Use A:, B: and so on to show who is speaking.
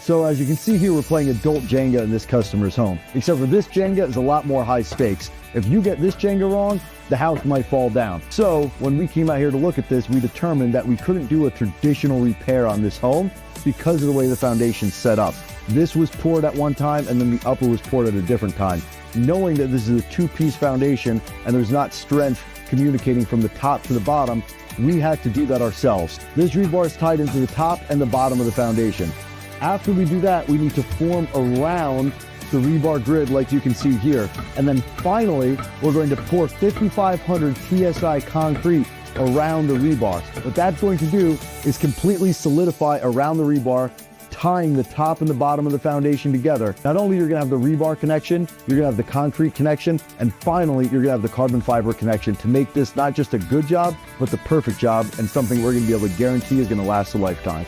A: So as you can see here, we're playing adult Jenga in this customer's home. Except for this Jenga is a lot more high stakes. If you get this Jenga wrong, the house might fall down. So when we came out here to look at this, we determined that we couldn't do a traditional repair on this home because of the way the foundation's set up. This was poured at one time and then the upper was poured at a different time. Knowing that this is a two-piece foundation and there's not strength communicating from the top to the bottom, we had to do that ourselves. This rebar is tied into the top and the bottom of the foundation. After we do that, we need to form around the rebar grid like you can see here. And then finally, we're going to pour 5,500 PSI concrete around the rebar. What that's going to do is completely solidify around the rebar, tying the top and the bottom of the foundation together. Not only you're gonna have the rebar connection, you're gonna have the concrete connection, and finally, you're gonna have the carbon fiber connection to make this not just a good job, but the perfect job and something we're gonna be able to guarantee is gonna last a lifetime.